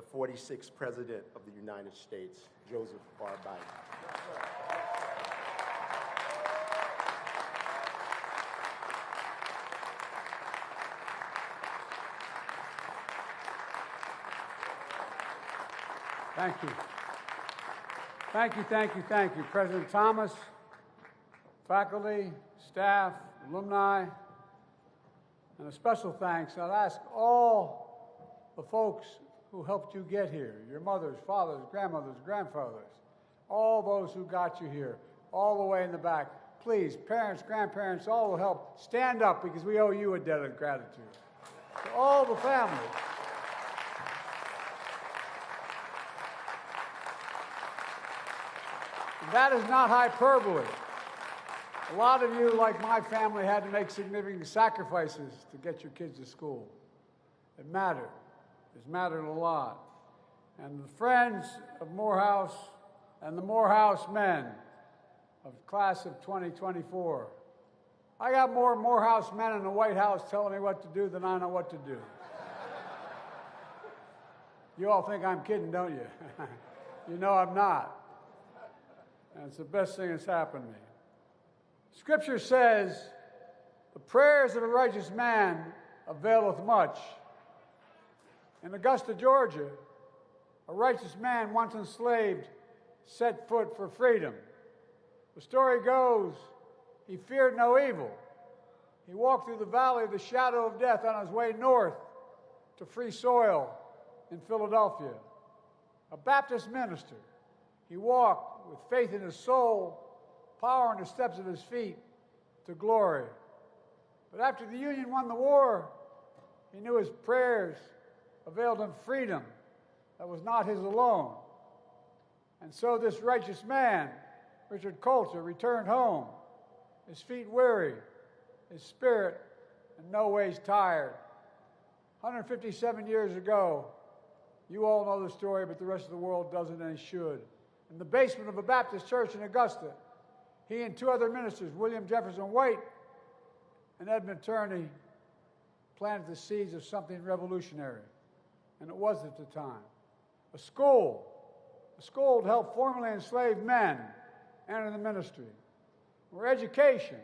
the 46th President of the United States, Joseph R. Biden. Thank you. Thank you, thank you, thank you. President Thomas, faculty, staff, alumni, and a special thanks. I'd ask all the folks who helped you get here, your mothers, fathers, grandmothers, grandfathers, all those who got you here, all the way in the back. Please, parents, grandparents, all will help. Stand up because we owe you a debt of gratitude. To all the families. That is not hyperbole. A lot of you, like my family, had to make significant sacrifices to get your kids to school. It mattered. It's mattered a lot. And the friends of Morehouse and the Morehouse men of class of 2024, I got more Morehouse men in the White House telling me what to do than I know what to do. You all think I'm kidding, don't you? You know I'm not. And it's the best thing that's happened to me. Scripture says, the prayers of a righteous man availeth much. In Augusta, Georgia, a righteous man once enslaved set foot for freedom. The story goes, he feared no evil. He walked through the valley of the shadow of death on his way north to free soil in Philadelphia. A Baptist minister, he walked with faith in his soul, power in the steps of his feet to glory. But after the Union won the war, he knew his prayers availed him freedom that was not his alone. And so this righteous man, Richard Coulter, returned home, his feet weary, his spirit in no ways tired. 157 years ago, you all know the story, but the rest of the world doesn't and should. In the basement of a Baptist church in Augusta, he and two other ministers, William Jefferson White and Edmund Turney, planted the seeds of something revolutionary, and it was at the time. A school to help formerly enslaved men enter the ministry, where education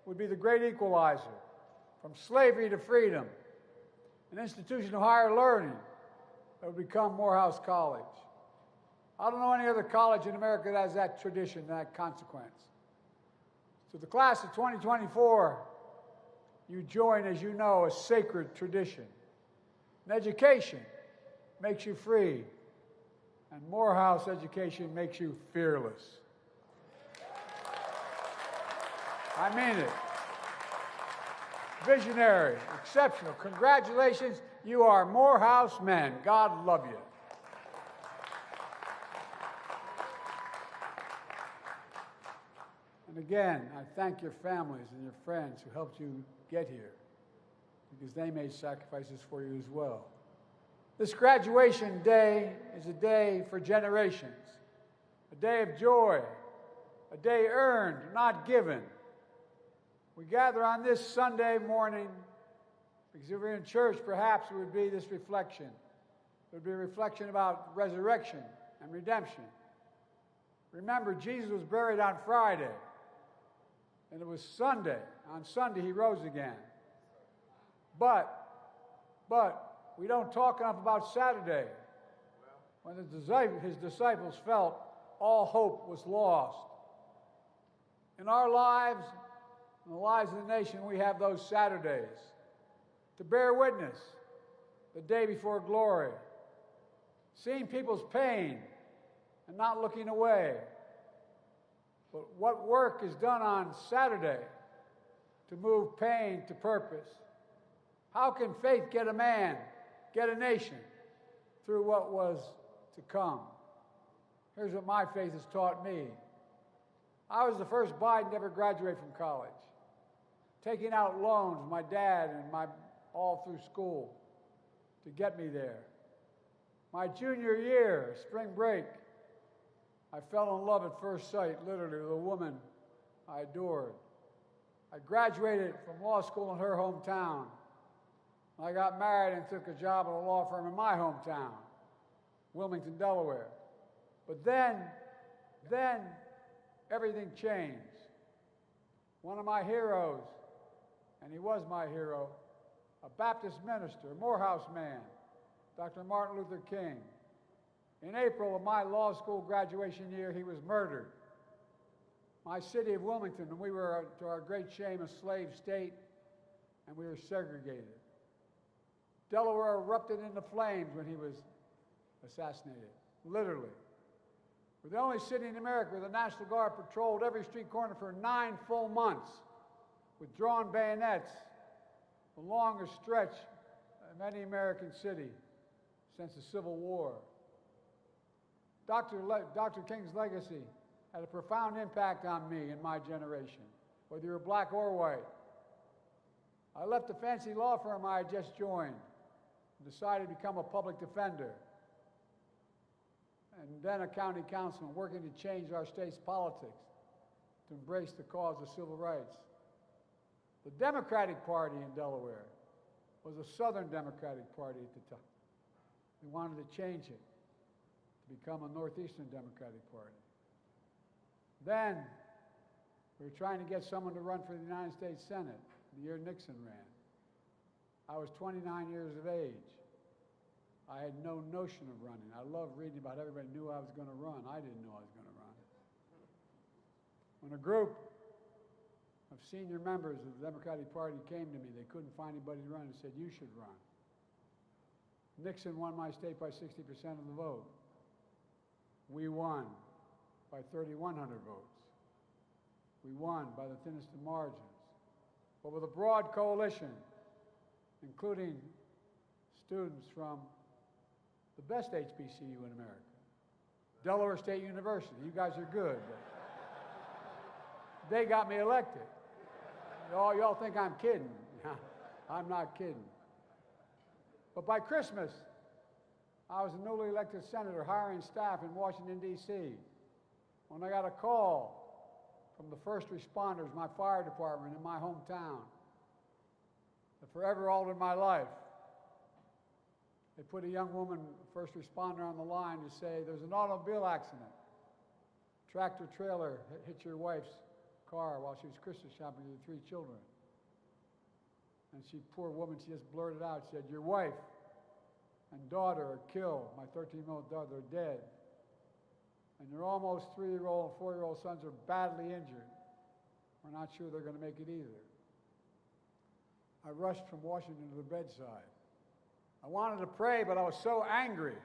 would be the great equalizer from slavery to freedom, an institution of higher learning that would become Morehouse College. I don't know any other college in America that has that tradition, that consequence. So the class of 2024, you join, as you know, a sacred tradition. And education makes you free, and Morehouse education makes you fearless. I mean it. Visionary, exceptional. Congratulations, you are Morehouse men. God love you. And again, I thank your families and your friends who helped you get here, because they made sacrifices for you as well. This graduation day is a day for generations, a day of joy, a day earned, not given. We gather on this Sunday morning because if we're in church, perhaps it would be this reflection. It would be a reflection about resurrection and redemption. Remember, Jesus was buried on Friday. And it was Sunday. On Sunday, he rose again. But we don't talk enough about Saturday, when his disciples felt all hope was lost. In our lives, in the lives of the nation, we have those Saturdays to bear witness the day before glory, seeing people's pain and not looking away. But what work is done on Saturday to move pain to purpose? How can faith get a man, get a nation through what was to come? Here's what my faith has taught me. I was the first Biden to ever graduate from college, taking out loans, my dad and all through school to get me there. My junior year, spring break, I fell in love at first sight, literally, with a woman I adored. I graduated from law school in her hometown. I got married and took a job at a law firm in my hometown. Wilmington, Delaware. But then everything changed. One of my heroes, and he was my hero, a Baptist minister, a Morehouse man, Dr. Martin Luther King. In April of my law school graduation year, he was murdered. My city of Wilmington, and we were, to our great shame, a slave state, and we were segregated. Delaware erupted into flames when he was assassinated, literally. We're the only city in America where the National Guard patrolled every street corner for 9 full months with drawn bayonets, the longest stretch of any American city since the Civil War. Dr. King's legacy had a profound impact on me and my generation, whether you were black or white. I left the fancy law firm I had just joined and decided to become a public defender and then a county councilman, working to change our state's politics to embrace the cause of civil rights. The Democratic Party in Delaware was a Southern Democratic Party at the time. We wanted to change it to become a Northeastern Democratic Party. Then we were trying to get someone to run for the United States Senate the year Nixon ran. I was 29 years of age. I had no notion of running. I loved reading about everybody knew I was going to run. I didn't know I was going to run. When a group of senior members of the Democratic Party came to me, they couldn't find anybody to run and said, "You should run." Nixon won my state by 60% of the vote. We won by 3,100 votes. We won by the thinnest of margins. But with a broad coalition, including students from the best HBCU in America, Delaware State University. You guys are good. They got me elected. Y'all think I'm kidding. I'm not kidding. But by Christmas, I was a newly elected senator hiring staff in Washington, D.C. when I got a call from the first responders, my fire department in my hometown, that forever altered my life. They put a young woman, first responder, on the line to say, "There's an automobile accident. Tractor trailer hit your wife's car while she was Christmas shopping with 3 children." And she, poor woman, she just blurted out, she said, "Your wife and daughter are killed. My 13-year-old daughter are dead. And your almost 3-year-old and 4-year-old sons are badly injured. We're not sure they're going to make it either." I rushed from Washington to the bedside. I wanted to pray, but I was so angry.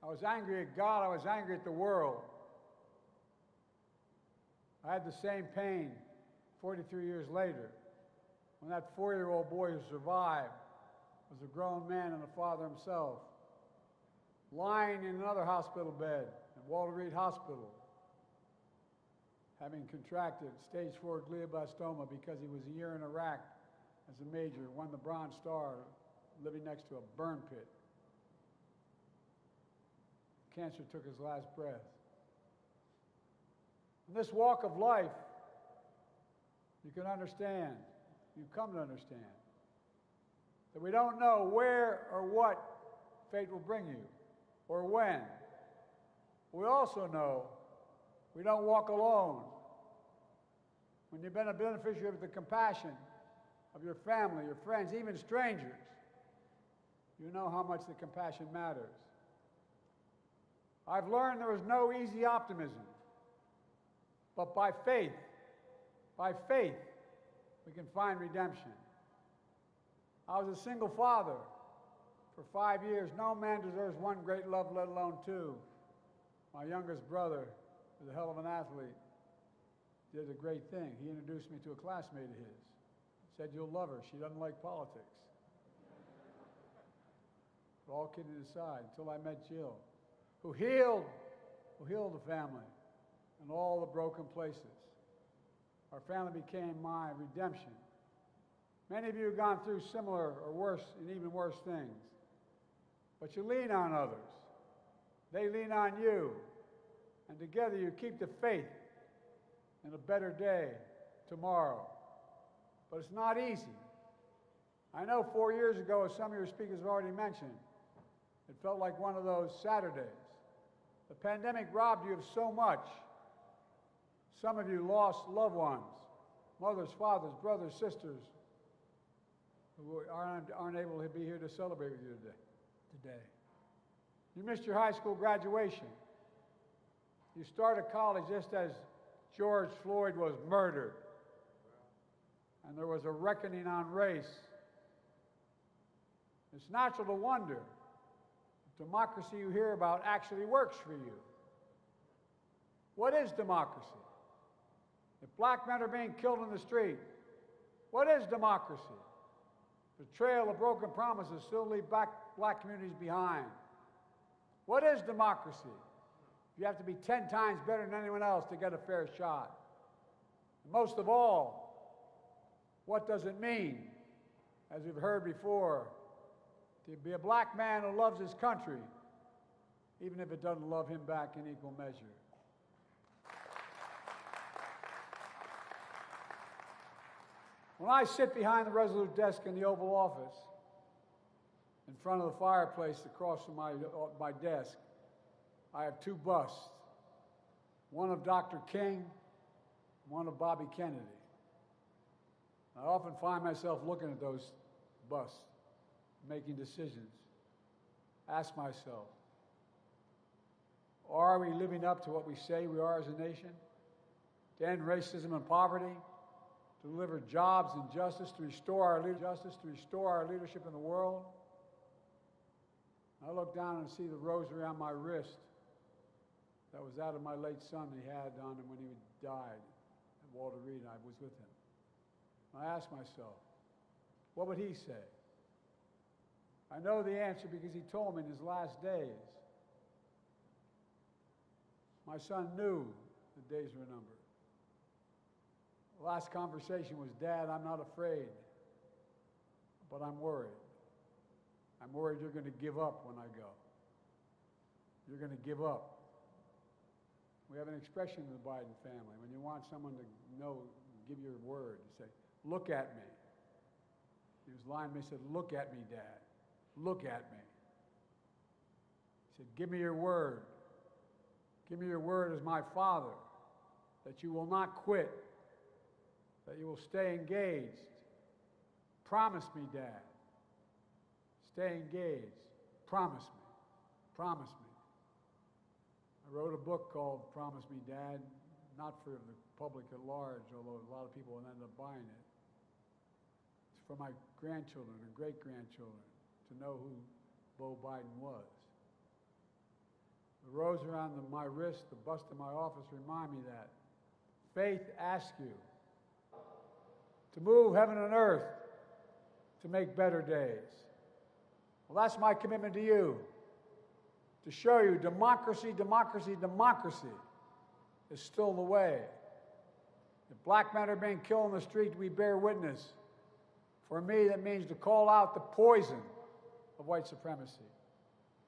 I was angry at God. I was angry at the world. I had the same pain 43 years later when that 4-year-old boy who survived was a grown man and a father himself, lying in another hospital bed at Walter Reed Hospital, having contracted stage 4 glioblastoma because he was a year in Iraq as a major, won the Bronze Star, living next to a burn pit. Cancer took his last breath. In this walk of life, you can understand, you come to understand, that we don't know where or what fate will bring you, or when. We also know we don't walk alone. When you've been a beneficiary of the compassion of your family, your friends, even strangers, you know how much the compassion matters. I've learned there is no easy optimism, but by faith, we can find redemption. I was a single father for 5 years. No man deserves one great love, let alone 2. My youngest brother was a hell of an athlete, did a great thing. He introduced me to a classmate of his. Said, "You'll love her. She doesn't like politics." But all kidding aside, until I met Jill, who healed the family and all the broken places. Our family became my redemption. Many of you have gone through similar or worse and even worse things. But you lean on others. They lean on you. And together you keep the faith in a better day tomorrow. But it's not easy. I know 4 years ago, as some of your speakers have already mentioned, It felt like one of those Saturdays. The pandemic robbed you of so much. Some of you lost loved ones, mothers, fathers, brothers, sisters, who aren't able to be here to celebrate with you today. You missed your high school graduation. You started college just as George Floyd was murdered. And there was a reckoning on race. It's natural to wonder if democracy you hear about actually works for you. What is democracy? If black men are being killed in the street, what is democracy? The trail of broken promises still leave black communities behind. What is democracy? You have to be 10 times better than anyone else to get a fair shot. And most of all, what does it mean, as we've heard before, to be a black man who loves his country, even if it doesn't love him back in equal measure? When I sit behind the Resolute desk in the Oval Office, in front of the fireplace across from my desk, I have two busts, one of Dr. King, one of Bobby Kennedy. I often find myself looking at those busts, making decisions. Ask myself, are we living up to what we say we are as a nation? To end racism and poverty? To deliver jobs and justice, to restore our leadership in the world? I look down and see the rose around my wrist that was that of my late son he had on him when he died at Walter Reed, and I was with him. I asked myself, what would he say? I know the answer because he told me in his last days. My son knew the days were numbered. The last conversation was, Dad, I'm not afraid, but I'm worried. I'm worried you're going to give up when I go. You're going to give up. We have an expression in the Biden family. When you want someone to know, give your word, you say, look at me. He was lying to me, he said, look at me, Dad. Look at me. He said, give me your word. Give me your word as my father, that you will not quit, that you will stay engaged. Promise me, Dad. Stay engaged. Promise me. Promise me. I wrote a book called Promise Me, Dad, not for the public at large, although a lot of people ended up buying it. It's for my grandchildren and great-grandchildren to know who Beau Biden was. The rose around my wrist, the bust in my office remind me that. Faith asks you to move heaven and earth to make better days. Well, that's my commitment to you, to show you democracy, democracy, democracy is still the way. If black men are being killed in the street, we bear witness. For me, that means to call out the poison of white supremacy,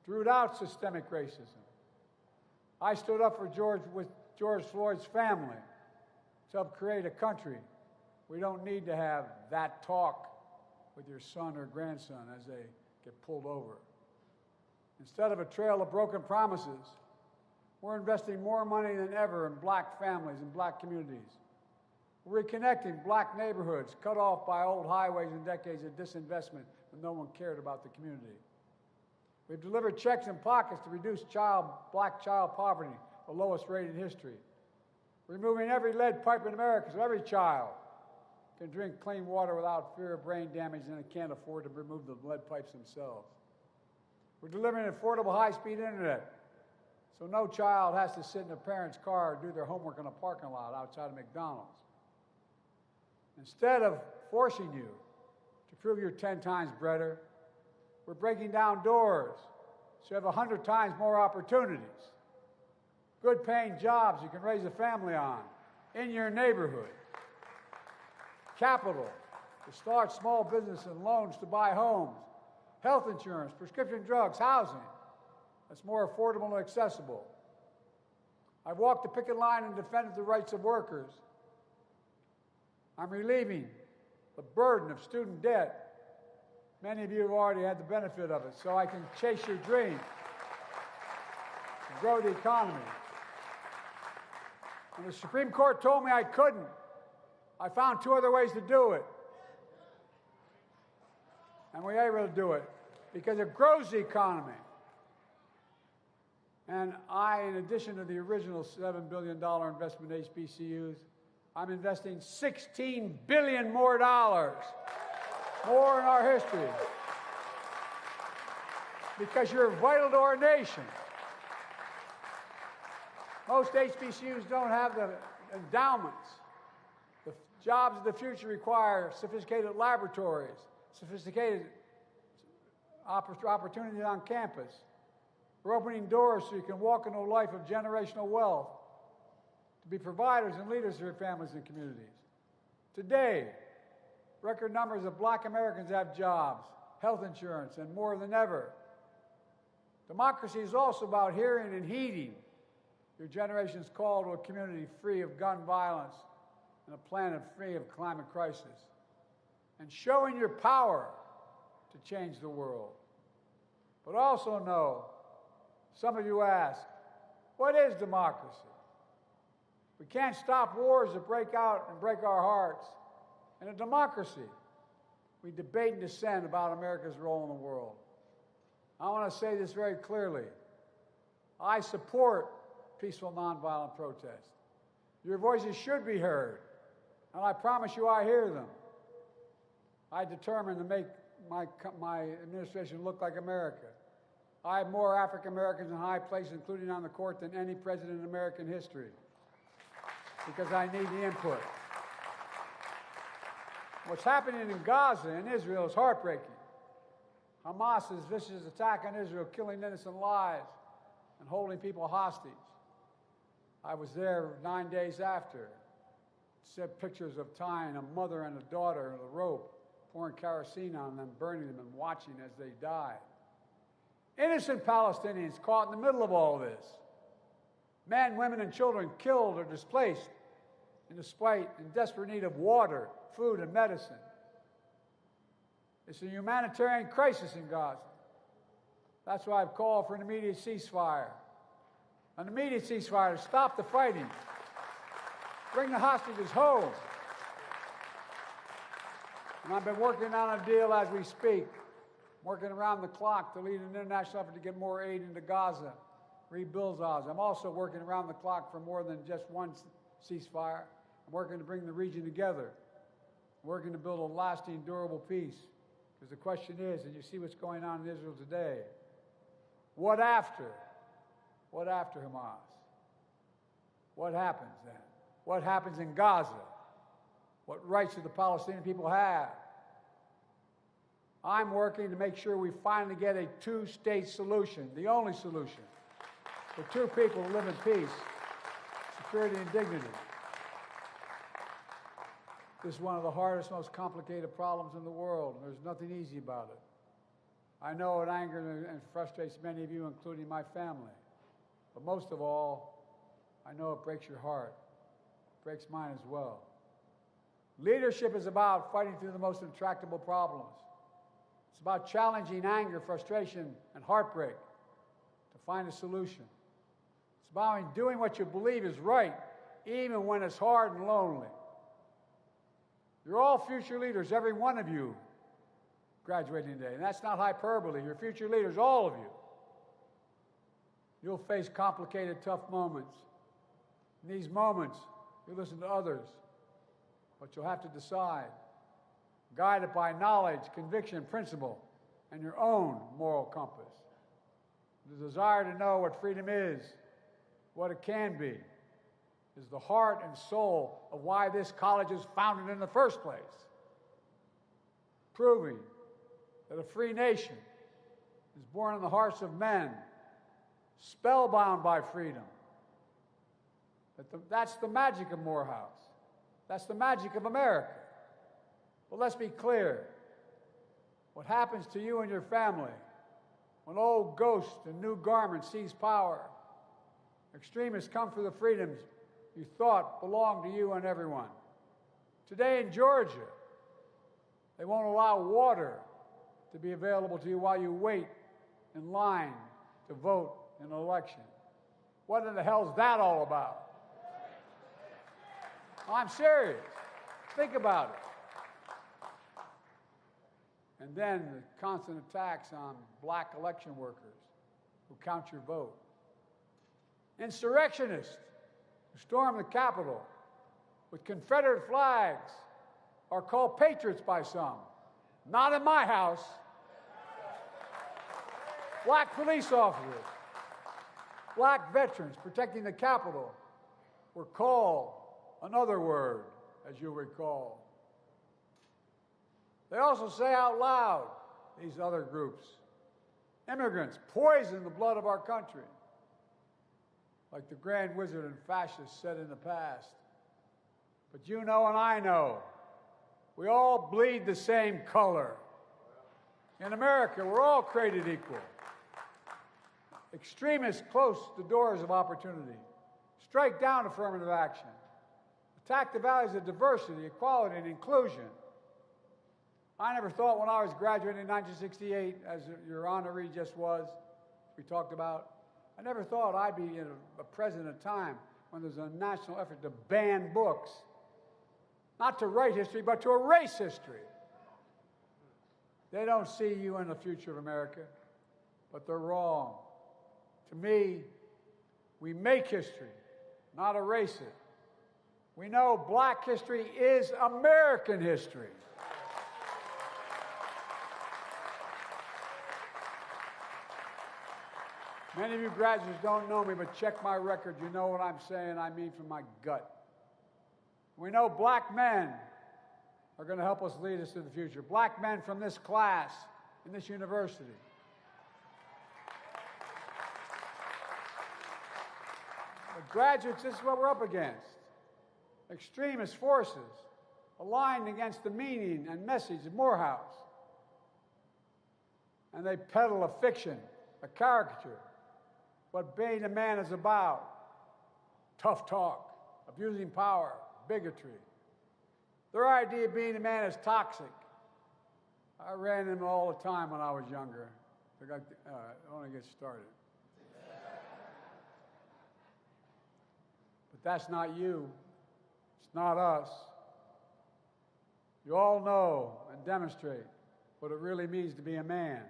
to root out systemic racism. I stood up for George Floyd's family to help create a country. We don't need to have that talk with your son or grandson as they get pulled over. Instead of a trail of broken promises, we're investing more money than ever in black families and black communities. We're reconnecting black neighborhoods cut off by old highways and decades of disinvestment when no one cared about the community. We've delivered checks in pockets to reduce black child poverty, the lowest rate in history. Removing every lead pipe in America so every child can drink clean water without fear of brain damage and can't afford to remove the lead pipes themselves. We're delivering affordable high-speed internet so no child has to sit in a parent's car or do their homework in a parking lot outside of McDonald's. Instead of forcing you to prove you're 10 times better, we're breaking down doors so you have 100 times more opportunities. Good-paying jobs you can raise a family on in your neighborhood. Capital to start small business and loans to buy homes. Health insurance, prescription drugs, housing that's more affordable and accessible. I've walked the picket line and defended the rights of workers. I'm relieving the burden of student debt Many of you have already had the benefit of it, so I can chase your dream and grow the economy. When the Supreme Court told me I couldn't, I found two other ways to do it. And we were able to do it because it grows the economy. And I, in addition to the original $7 billion investment in HBCUs, I'm investing $16 billion more dollars, more in our history, because you're vital to our nation. Most HBCUs don't have the endowments. The jobs of the future require sophisticated laboratories, sophisticated opportunities on campus. We're opening doors so you can walk into a life of generational wealth, to be providers and leaders for your families and communities. Today, record numbers of Black Americans have jobs, health insurance, and more than ever. Democracy is also about hearing and heeding your generation's call to a community free of gun violence and a planet free of climate crisis, and showing your power to change the world. But also know, some of you ask, what is democracy? We can't stop wars that break out and break our hearts. In a democracy, we debate and dissent about America's role in the world. I want to say this very clearly. I support peaceful, nonviolent protest. Your voices should be heard, and I promise you I hear them. I determined to make my administration look like America. I have more African Americans in high places, including on the court, than any president in American history, because I need the input. What's happening in Gaza and Israel is heartbreaking. Hamas's vicious attack on Israel, killing innocent lives and holding people hostage. I was there 9 days after. Sent pictures of tying a mother and a daughter in a rope, pouring kerosene on them, burning them, and watching as they died. Innocent Palestinians caught in the middle of all this. Men, women, and children killed or displaced in desperate need of water, food, and medicine. It's a humanitarian crisis in Gaza. That's why I've called for an immediate ceasefire. An immediate ceasefire to stop the fighting. Bring the hostages home. And I've been working on a deal as we speak, working around the clock to lead an international effort to get more aid into Gaza, rebuild Gaza. I'm also working around the clock for more than just one ceasefire. I'm working to bring the region together, working to build a lasting, durable peace. Because the question is, and you see what's going on in Israel today, what after? What after Hamas? What happens then? What happens in Gaza? What rights do the Palestinian people have? I'm working to make sure we finally get a two-state solution, the only solution, for two people to live in peace, security, and dignity. This is one of the hardest, most complicated problems in the world, and there's nothing easy about it. I know it angers and frustrates many of you, including my family. But most of all, I know it breaks your heart. It breaks mine as well. Leadership is about fighting through the most intractable problems. It's about challenging anger, frustration, and heartbreak to find a solution. It's about doing what you believe is right, even when it's hard and lonely. You're all future leaders, every one of you graduating today. And that's not hyperbole. You're future leaders, all of you. You'll face complicated, tough moments. In these moments, you'll listen to others, but you'll have to decide, guided by knowledge, conviction, principle, and your own moral compass. The desire to know what freedom is, what it can be, is the heart and soul of why this college was founded in the first place, proving that a free nation is born in the hearts of men, spellbound by freedom. That's the magic of Morehouse. That's the magic of America. But let's be clear. What happens to you and your family when old ghosts in new garments seize power? Extremists come for the freedoms you thought belonged to you and everyone. Today in Georgia, they won't allow water to be available to you while you wait in line to vote in an election. What in the hell is that all about? I'm serious. Think about it. And then the constant attacks on black election workers who count your vote. Insurrectionists who storm the Capitol with Confederate flags are called patriots by some. Not in my house. Black police officers, black veterans protecting the Capitol were called another word, as you'll recall. They also say out loud, these other groups, immigrants poison the blood of our country, like the Grand Wizard and fascists said in the past. But you know and I know, we all bleed the same color. In America, we're all created equal. Extremists close the doors of opportunity, strike down affirmative action, attack the values of diversity, equality, and inclusion. I never thought when I was graduating in 1968, as your honoree just was, we talked about, I never thought I'd be a president at a time when there's a national effort to ban books, not to write history, but to erase history. They don't see you in the future of America, but they're wrong. To me, we make history, not erase it. We know black history is American history. Many of you graduates don't know me, but check my record. You know what I'm saying. I mean from my gut. We know black men are going to help us lead us to the future. Black men from this class in this university. But graduates, this is what we're up against. Extremist forces aligned against the meaning and message of Morehouse. And they peddle a fiction, a caricature, what being a man is about. Tough talk, abusing power, bigotry. Their idea of being a man is toxic. I ran them all the time when I was younger. I want to get started. But that's not you. It's not us. You all know and demonstrate what it really means to be a man.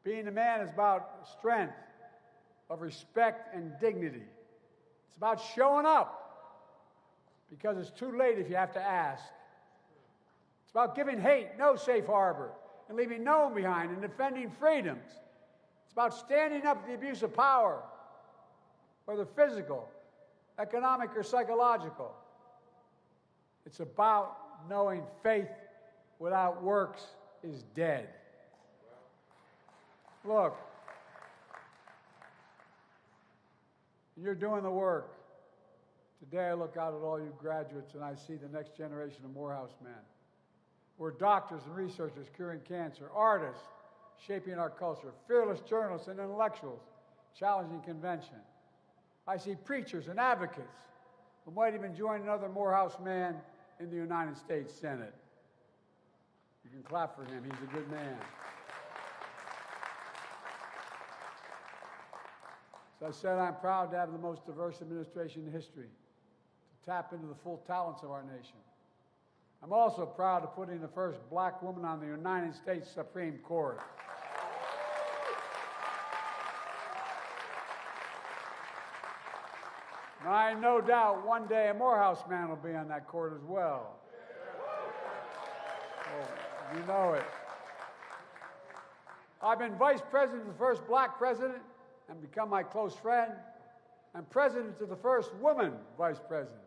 Being a man is about strength, of respect and dignity. It's about showing up, because it's too late if you have to ask. It's about giving hate no safe harbor and leaving no one behind and defending freedoms. It's about standing up to the abuse of power, whether physical, economic, or psychological. It's about knowing faith without works is dead. Look, you're doing the work. Today I look out at all you graduates and I see the next generation of Morehouse men. We're doctors and researchers curing cancer, artists shaping our culture, fearless journalists and intellectuals challenging convention. I see preachers and advocates who might even join another Morehouse man in the United States Senate. You can clap for him. He's a good man. As I said, I'm proud to have the most diverse administration in history, to tap into the full talents of our nation. I'm also proud of putting the first black woman on the United States Supreme Court. And I have no doubt one day a Morehouse man will be on that court as well. Oh, you know it. I've been vice president of the first black president and become my close friend, and president to the first woman vice president.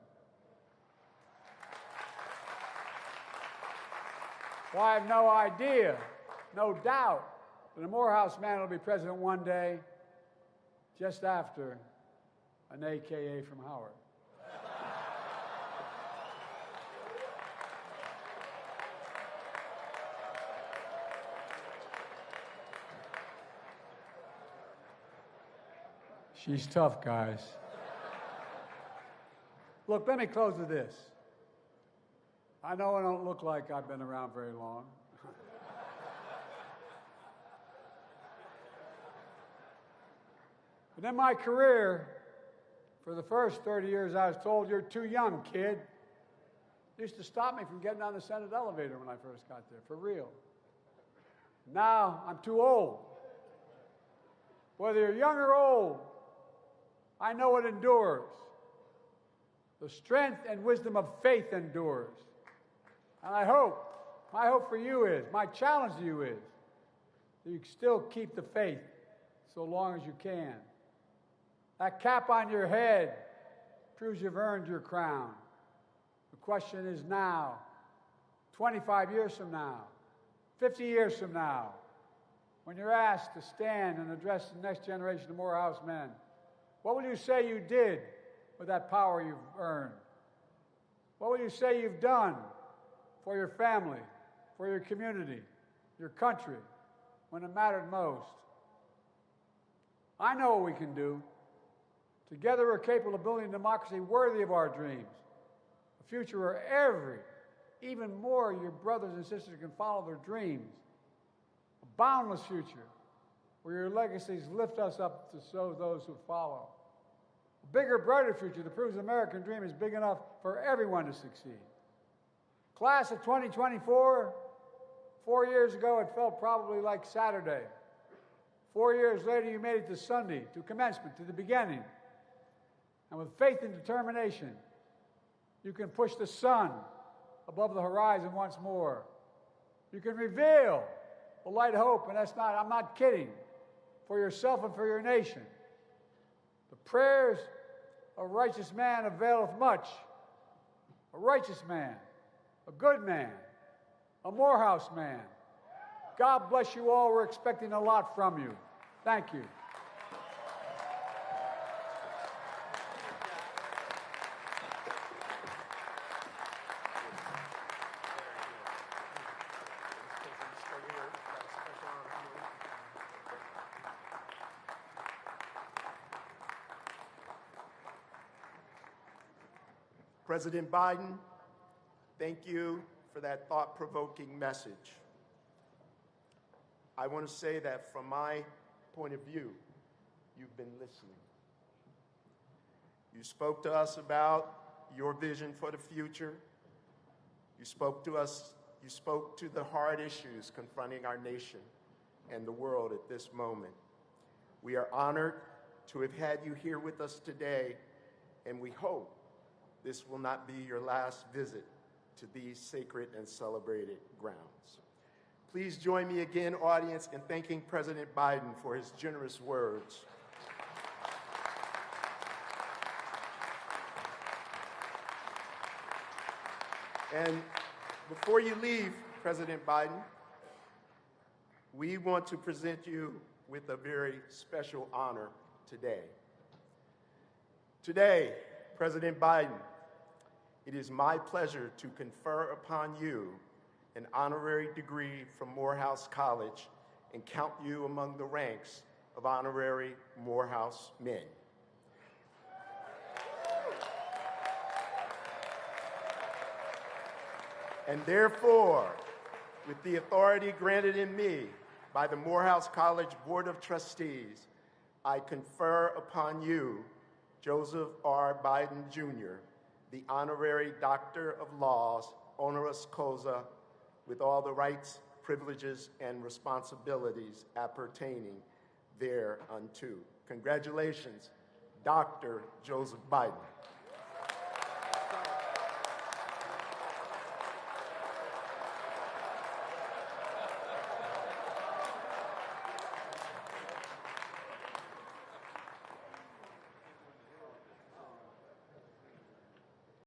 Well, I have no idea, no doubt, that a Morehouse man will be president one day, just after an AKA from Howard. She's tough, guys. Look, let me close with this. I know I don't look like I've been around very long. But in my career, for the first 30 years, I was told, "You're too young, kid." It used to stop me from getting on the Senate elevator when I first got there, for real. Now, I'm too old. Whether you're young or old, I know it endures. The strength and wisdom of faith endures. And my hope for you is, my challenge to you is, that you still keep the faith so long as you can. That cap on your head proves you've earned your crown. The question is now, 25 years from now, 50 years from now, when you're asked to stand and address the next generation of Morehouse men, what will you say you did with that power you've earned? What will you say you've done for your family, for your community, your country, when it mattered most? I know what we can do. Together we're capable of building a democracy worthy of our dreams, a future where even more your brothers and sisters can follow their dreams, a boundless future where your legacies lift us up to show those who follow, a bigger, brighter future that proves the American dream is big enough for everyone to succeed. Class of 2024, 4 years ago it felt probably like Saturday. 4 years later you made it to Sunday, to commencement, to the beginning. And with faith and determination, you can push the sun above the horizon once more. You can reveal the light of hope, and I'm not kidding, for yourself and for your nation. The prayers of a righteous man availeth much. A righteous man, a good man, a Morehouse man. God bless you all. We're expecting a lot from you. Thank you. President Biden, thank you for that thought-provoking message. I want to say that from my point of view, you've been listening. You spoke to us about your vision for the future. You spoke to the hard issues confronting our nation and the world at this moment. We are honored to have had you here with us today, and we hope this will not be your last visit to these sacred and celebrated grounds. Please join me again, audience, in thanking President Biden for his generous words. And before you leave, President Biden, we want to present you with a very special honor today. Today, President Biden, it is my pleasure to confer upon you an honorary degree from Morehouse College and count you among the ranks of honorary Morehouse men. And therefore, with the authority granted in me by the Morehouse College Board of Trustees, I confer upon you, Joseph R. Biden, Jr., the Honorary Doctor of Laws, honoris causa, with all the rights, privileges, and responsibilities appertaining thereunto. Congratulations, Dr. Joseph Biden.